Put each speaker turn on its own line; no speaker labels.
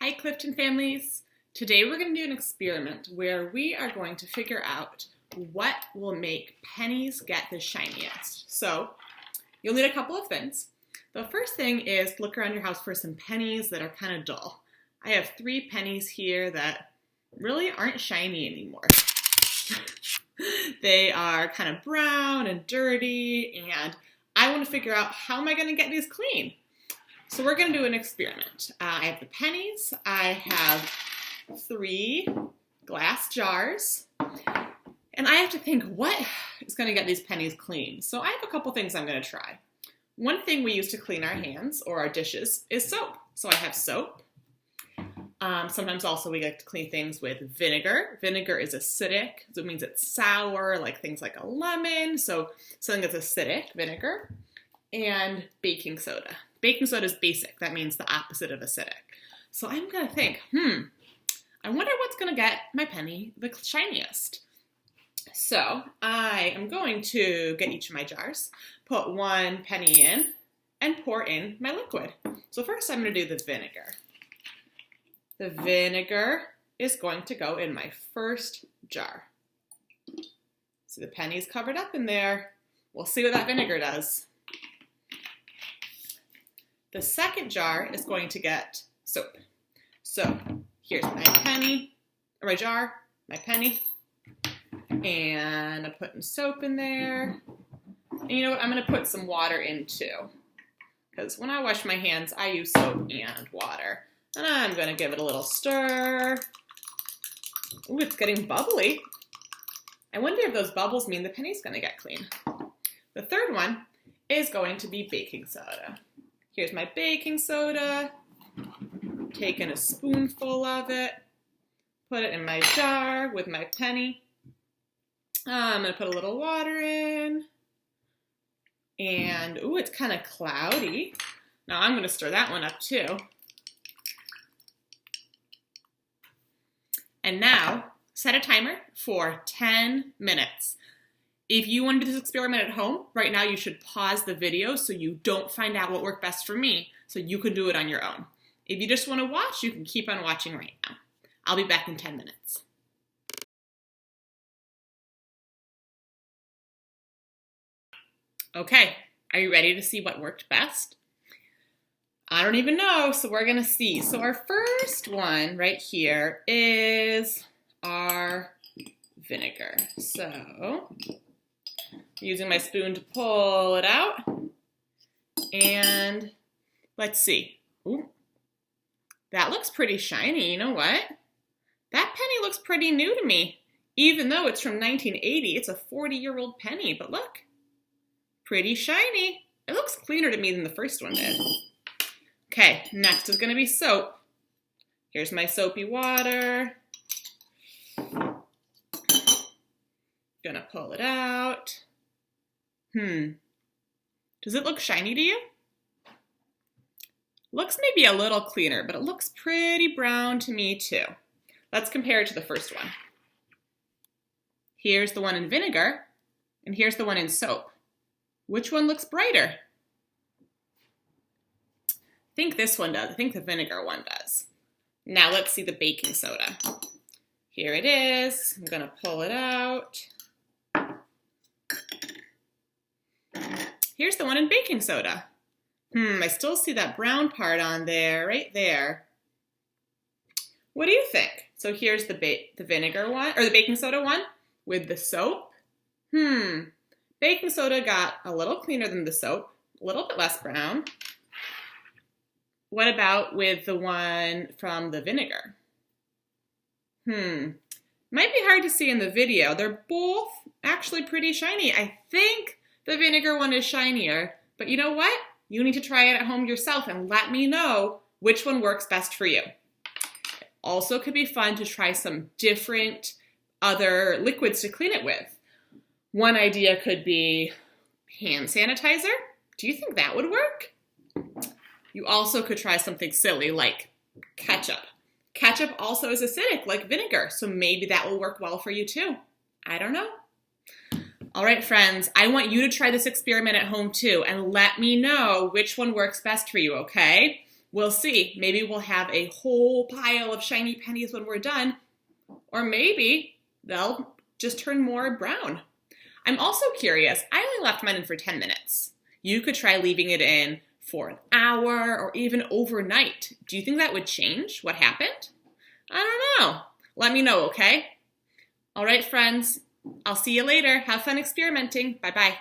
Hi Clifton families! Today we're going to do an experiment where we are going to figure out what will make pennies get the shiniest. So you'll need a couple of things. The first thing is look around your house for some pennies that are kind of dull. I have 3 pennies here that really aren't shiny anymore. They are kind of brown and dirty, and I want to figure out how am I going to get these clean. So we're going to do an experiment. I have the pennies. I have 3 glass jars. And I have to think what is going to get these pennies clean. So I have a couple things I'm going to try. One thing we use to clean our hands or our dishes is soap. So I have soap. Sometimes also we like to clean things with vinegar. Vinegar is acidic, so it means it's sour, like things like a lemon. So something that's acidic, vinegar. And baking soda. Baking soda is basic. That means the opposite of acidic. So I'm going to think, I wonder what's going to get my penny the shiniest. So I am going to get each of my jars, put 1 penny in, and pour in my liquid. So first I'm going to do the vinegar. The vinegar is going to go in my first jar. So the penny's covered up in there. We'll see what that vinegar does. The second jar is going to get soap. So here's my penny, or my jar, my penny, and I'm putting soap in there. And you know what, I'm gonna put some water in too, because when I wash my hands, I use soap and water. And I'm gonna give it a little stir. Ooh, it's getting bubbly. I wonder if those bubbles mean the penny's gonna get clean. The third one is going to be baking soda. Here's my baking soda, taking a spoonful of it, put it in my jar with my penny. I'm gonna put a little water in, and ooh, it's kind of cloudy. Now I'm gonna stir that one up too. And now, set a timer for 10 minutes. If you want to do this experiment at home, right now you should pause the video so you don't find out what worked best for me, so you can do it on your own. If you just want to watch, you can keep on watching right now. I'll be back in 10 minutes. Okay, are you ready to see what worked best? I don't even know, so we're gonna see. So our first one right here is our vinegar. So using my spoon to pull it out, and let's see. Ooh, that looks pretty shiny. You know what? That penny looks pretty new to me. Even though it's from 1980, it's a 40-year-old penny, but look, pretty shiny. It looks cleaner to me than the first one did. Okay, next is gonna be soap. Here's my soapy water. Gonna pull it out. Does it look shiny to you? Looks maybe a little cleaner, but it looks pretty brown to me too. Let's compare it to the first one. Here's the one in vinegar, and here's the one in soap. Which one looks brighter? I think this one does. I think the vinegar one does. Now let's see the baking soda. Here it is. I'm gonna pull it out. Here's the one in baking soda. I still see that brown part on there, right there. What do you think? So here's the vinegar one, or the baking soda one with the soap. Baking soda got a little cleaner than the soap, a little bit less brown. What about with the one from the vinegar? Might be hard to see in the video. They're both actually pretty shiny. I think the vinegar one is shinier, but you know what? You need to try it at home yourself and let me know which one works best for you. It also could be fun to try some different other liquids to clean it with. One idea could be hand sanitizer. Do you think that would work? You also could try something silly like ketchup. Ketchup also is acidic like vinegar, so maybe that will work well for you too. I don't know. All right, friends, I want you to try this experiment at home too, and let me know which one works best for you, okay? We'll see. Maybe we'll have a whole pile of shiny pennies when we're done, or maybe they'll just turn more brown. I'm also curious. I only left mine in for 10 minutes. You could try leaving it in for an hour or even overnight. Do you think that would change what happened? I don't know. Let me know, okay? All right, friends. I'll see you later. Have fun experimenting. Bye-bye.